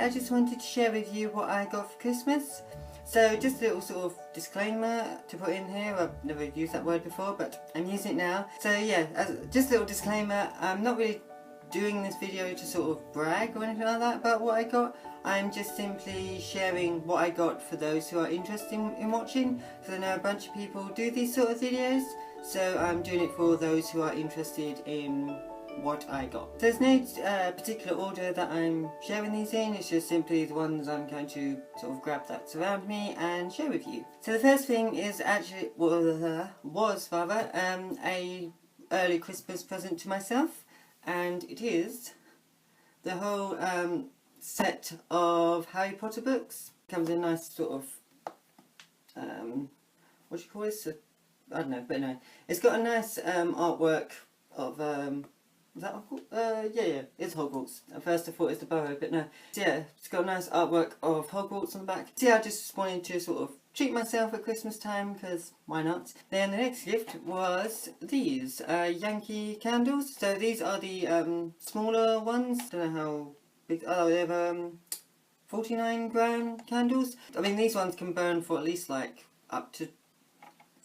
I just wanted to share with you what I got for Christmas. So just a little sort of disclaimer to put in here. I've never used that word before, but I'm using it now. So yeah, just a little disclaimer, I'm not really doing this video to sort of brag or anything like that about what I got. I'm just simply sharing what I got for those who are interested in watching, because I know a bunch of people do these sort of videos, so I'm doing it for those who are interested in what I got. There's no particular order that I'm sharing these in, it's just simply the ones I'm going to sort of grab that's around me and share with you. So the first thing is actually, was rather, a early Christmas present to myself, and it is the whole set of Harry Potter books. Comes in a nice sort of, what do you call this? I don't know, but no. It's got a nice artwork of, is that Hogwarts? Yeah, it's Hogwarts. At first I thought it was the Burrow, but no. So yeah, it's got a nice artwork of Hogwarts on the back. So yeah, I just wanted to sort of treat myself at Christmas time, because why not? Then the next gift was these, Yankee Candles. So these are the smaller ones. Don't know how big, oh, they're 49 gram candles. I mean, these ones can burn for at least like up to,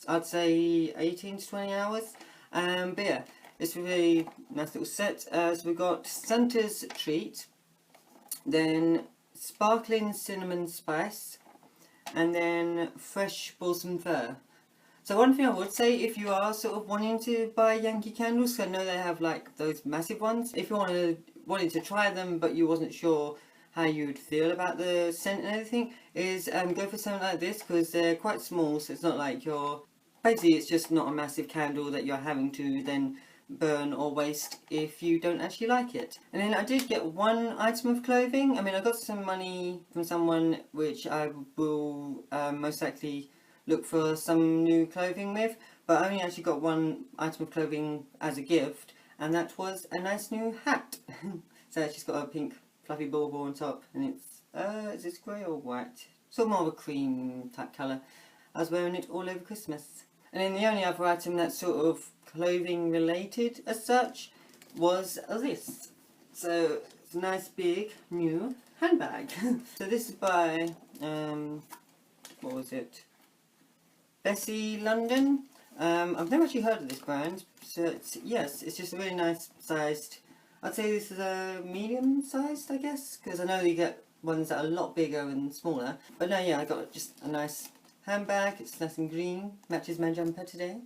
I'd say 18 to 20 hours. But yeah, it's a really nice little set. So we've got Santa's Treat, then Sparkling Cinnamon Spice, and then Fresh Balsam Fir. So one thing I would say, if you are sort of wanting to buy Yankee Candles, because I know they have like those massive ones, if you wanted to try them but you wasn't sure how you would feel about the scent and everything, is go for something like this, because they're quite small, so it's not like you're, basically it's just not a massive candle that you're having to then burn or waste if you don't actually like it. And then I did get one item of clothing. I mean, I got some money from someone which I will most likely look for some new clothing with, but I only actually got one item of clothing as a gift, and that was a nice new hat. So it's just got a pink fluffy bauble on top, and it's is this grey or white? Sort of more of a cream type colour. I was wearing it all over Christmas. And then the only other item that's sort of clothing related as such was this. So it's a nice big new handbag. So this is by what was it? Bessie London. I've never actually heard of this brand. So it's, yes, it's just a really nice sized. I'd say this is a medium sized, I guess, because I know you get ones that are a lot bigger and smaller. But no, yeah, I got just a nice handbag. It's nice and green, matches my jumper today.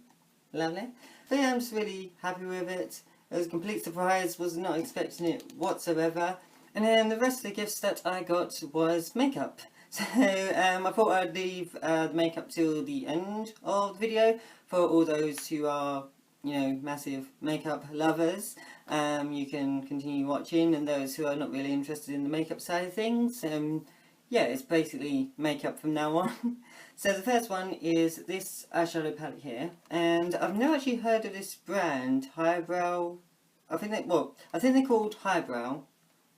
Lovely. But yeah, I'm just really happy with it. It was a complete surprise, was not expecting it whatsoever. And then the rest of the gifts that I got was makeup. So I thought I'd leave the makeup till the end of the video for all those who are, you know, massive makeup lovers. You can continue watching, and those who are not really interested in the makeup side of things, yeah, it's basically makeup from now on. So the first one is this eyeshadow palette here, and I've never actually heard of this brand, Highbrow. I think they're called Highbrow,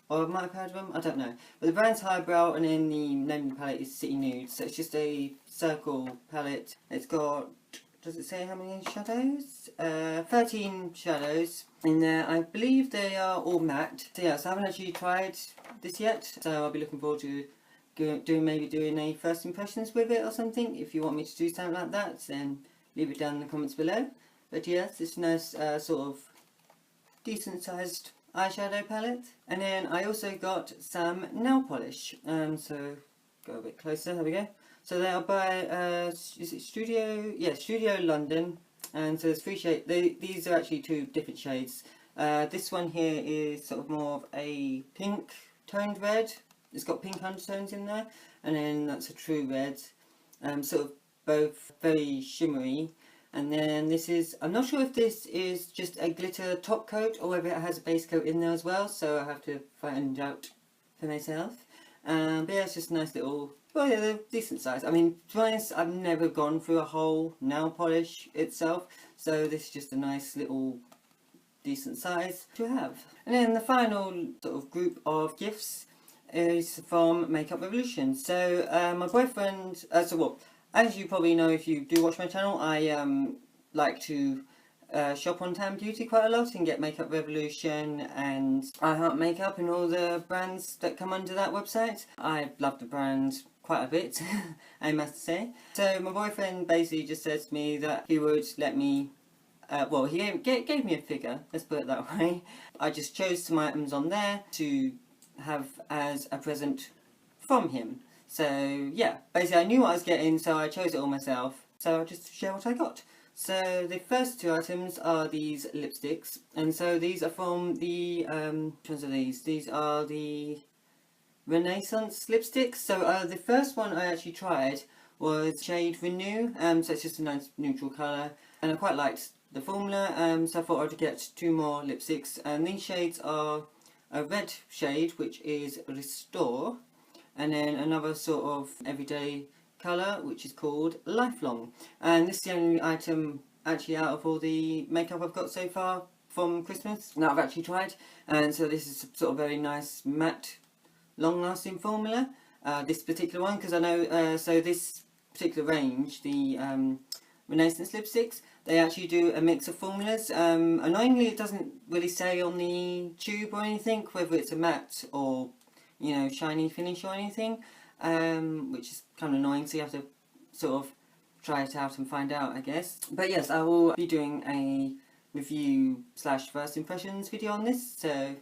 or I might have heard of them, I don't know. But the brand's Highbrow, and then the name of the palette is City Nude. So it's just a circle palette. It's got, does it say how many shadows? 13 shadows in there. I believe they are all matte. So yeah, so I haven't actually tried this yet, so I'll be looking forward to maybe doing a first impressions with it or something. If you want me to do something like that, then leave it down in the comments below. But yes, it's a nice sort of decent sized eyeshadow palette. And then I also got some nail polish. So go a bit closer, there we go. So they are by is it Studio? Yeah, Studio London. And so there's 3 shades. These are actually 2 different shades. This one here is sort of more of a pink toned red. It's got pink undertones in there, and then that's a true red, sort of both very shimmery. And then this is, I'm not sure if this is just a glitter top coat or whether it has a base coat in there as well, so I have to find out for myself. But yeah, it's just a nice little, well yeah, they're decent size. I mean, to be honest, I've never gone through a whole nail polish itself, so this is just a nice little decent size to have. And then the final sort of group of gifts is from Makeup Revolution. So my boyfriend, as you probably know if you do watch my channel, I like to shop on Tam Beauty quite a lot and get Makeup Revolution and I Heart Makeup and all the brands that come under that website. I love the brand quite a bit, I must say. So my boyfriend basically just said to me that he would let me, well, he gave me a figure, let's put it that way. I just chose some items on there to have as a present from him. So yeah, basically I knew what I was getting, so I chose it all myself. So I'll just share what I got. So the first two items are these lipsticks, and so these are from the, which ones are these? These are the Renaissance lipsticks. So the first one I actually tried was shade Renew, so it's just a nice neutral colour, and I quite liked the formula, so I thought I'd get two more lipsticks, and these shades are a red shade, which is Restore, and then another sort of everyday colour, which is called Lifelong. And this is the only item actually out of all the makeup I've got so far from Christmas that I've actually tried. And so this is sort of very nice matte, long-lasting formula. This particular one, because I know, so this particular range, the Renaissance lipsticks, they actually do a mix of formulas. Annoyingly, it doesn't really say on the tube or anything whether it's a matte or, you know, shiny finish or anything, which is kind of annoying, so you have to sort of try it out and find out, I guess. But yes, I will be doing a review / first impressions video on this, so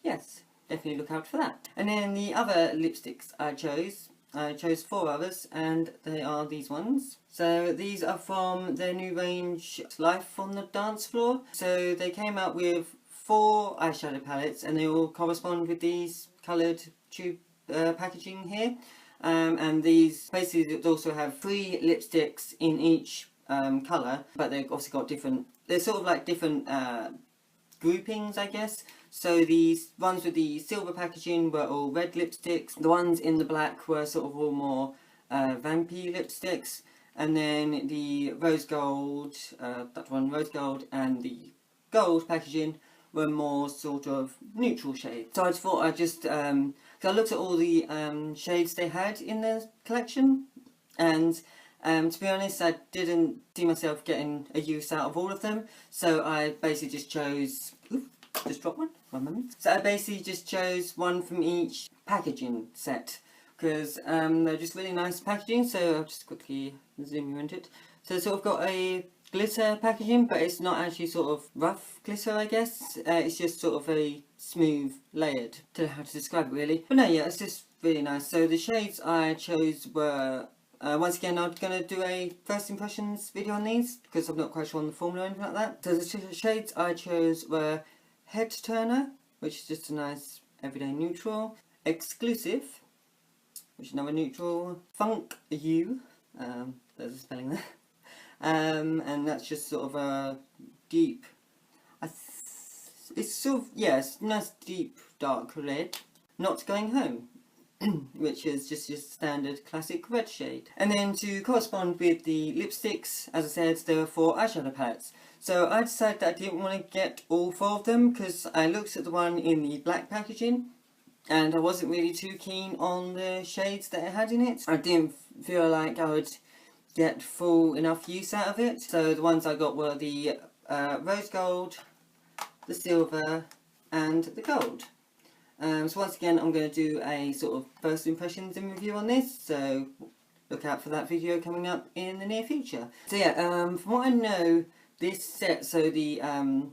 yes, definitely look out for that. And then the other lipsticks I chose 4 others, and they are these ones. So these are from their new range, Life on the Dance Floor. So they came out with 4 eyeshadow palettes, and they all correspond with these coloured tube packaging here. And these basically also have 3 lipsticks in each colour, but they've also got different, they're sort of like different groupings, I guess. So these ones with the silver packaging were all red lipsticks, the ones in the black were sort of all more vampy lipsticks, and then the rose gold, that one, rose gold, and the gold packaging were more sort of neutral shades. So I just thought I'd just, because I looked at all the shades they had in the collection, and to be honest, I didn't see myself getting a use out of all of them, so I basically just chose, oof, just dropped one moment. So I basically just chose one from each packaging set, because they're just really nice packaging, so I'll just quickly zoom you into it. So it's sort of got a glitter packaging, but it's not actually sort of rough glitter, I guess. It's just sort of very smooth, layered. Don't know how to describe it really. But no, yeah, it's just really nice. So the shades I chose were, once again, I'm going to do a first impressions video on these, because I'm not quite sure on the formula or anything like that. So the shades I chose were Head Turner, which is just a nice everyday neutral. Exclusive, which is another neutral. Funk You, there's a spelling there. And that's just sort of a deep, it's sort of, yes, yeah, nice deep dark red. Not Going Home, which is just your standard classic red shade. And then to correspond with the lipsticks, as I said, there were 4 eyeshadow palettes. So I decided that I didn't want to get all 4 of them, because I looked at the one in the black packaging and I wasn't really too keen on the shades that it had in it. I didn't feel like I would get full enough use out of it. So the ones I got were the rose gold, the silver, and the gold. So once again, I'm going to do a sort of first impressions and review on this, so look out for that video coming up in the near future. So yeah, from what I know, this set, so the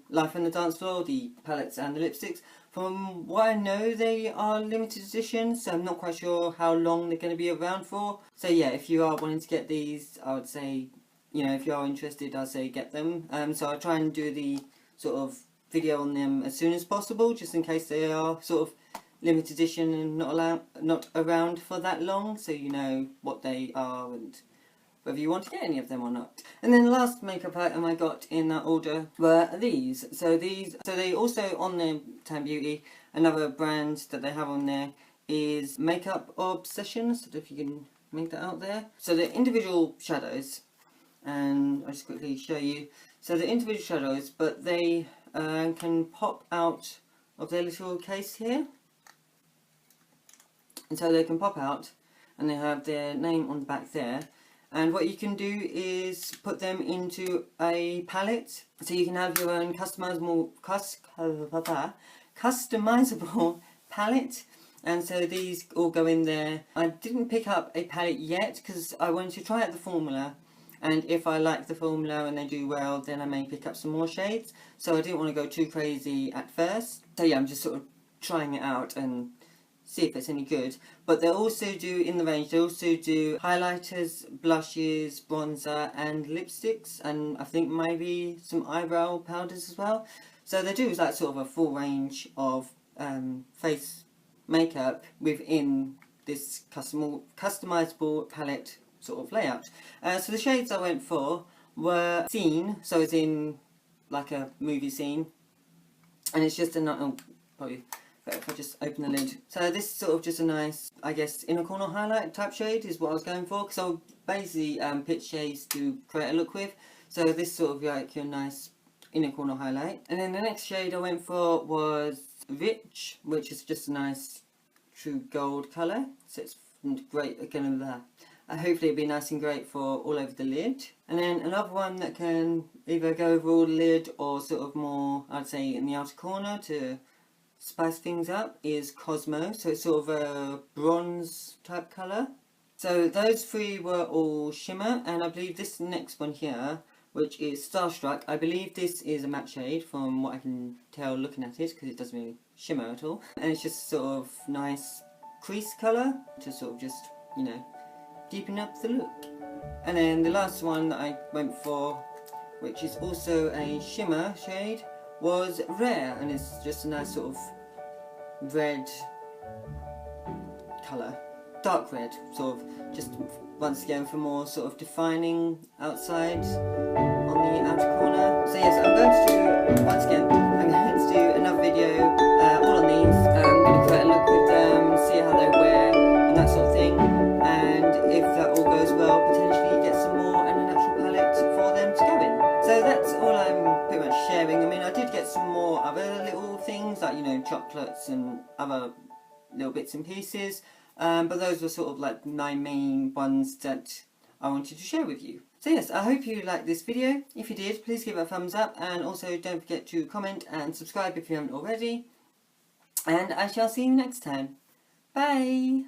Life on the Dance Floor, the palettes and the lipsticks, from what I know they are limited editions, so I'm not quite sure how long they're going to be around for. So yeah, if you are wanting to get these, I would say, you know, if you are interested, I'd say get them. So I'll try and do the sort of video on them as soon as possible, just in case they are sort of limited edition and not around for that long, so you know what they are and whether you want to get any of them or not. And then the last makeup item I got in that order were these. So they also, on the Tam Beauty, another brand that they have on there is Makeup Obsession, so if you can make that out there. So the individual shadows, and I'll just quickly show you. So the individual shadows, but they can pop out of their little case here. And so they can pop out, and they have their name on the back there. And what you can do is put them into a palette, so you can have your own customizable palette. And so these all go in there. I didn't pick up a palette yet because I wanted to try out the formula, and if I like the formula and they do well, then I may pick up some more shades. So I didn't want to go too crazy at first. So yeah, I'm just sort of trying it out and see if it's any good. But they also do, in the range, they also do highlighters, blushes, bronzer and lipsticks, and I think maybe some eyebrow powders as well. So they do like sort of a full range of face makeup within this customizable palette sort of layout. So the shades I went for were Scene, so it's in like a movie scene, and it's just a probably better if I just open the lid. So this is sort of just a nice, I guess, inner corner highlight type shade is what I was going for, because I'll basically pick shades to create a look with. So this sort of like your nice inner corner highlight. And then the next shade I went for was Rich, which is just a nice true gold colour. So it's great again with that. Hopefully it'll be nice and great for all over the lid. And then another one that can either go over all the lid or sort of more, I'd say, in the outer corner to spice things up is Cosmo. So it's sort of a bronze type colour. So those three were all shimmer, and I believe this next one here, which is Starstruck, I believe this is a matte shade from what I can tell looking at it, because it doesn't really shimmer at all. And it's just sort of nice crease colour to sort of just, you know, deepen up the look. And then the last one that I went for, which is also a shimmer shade, was Rare, and it's just a nice sort of red colour. Dark red, sort of, just once again for more sort of defining outside on the outer corner. So yes, I'm going to do, once again, I'm going to do another video all on these. I'm going to create a look with them, see how they wear and that sort of thing, and if that all goes well, potentially get some more and a natural palette for them to go in. So that's all I'm pretty much sharing. I mean, I did get some more other little things like, you know, chocolates and other little bits and pieces, but those were sort of like my main ones that I wanted to share with you. So yes, I hope you liked this video. If you did, please give it a thumbs up, and also don't forget to comment and subscribe if you haven't already. And I shall see you next time. Bye!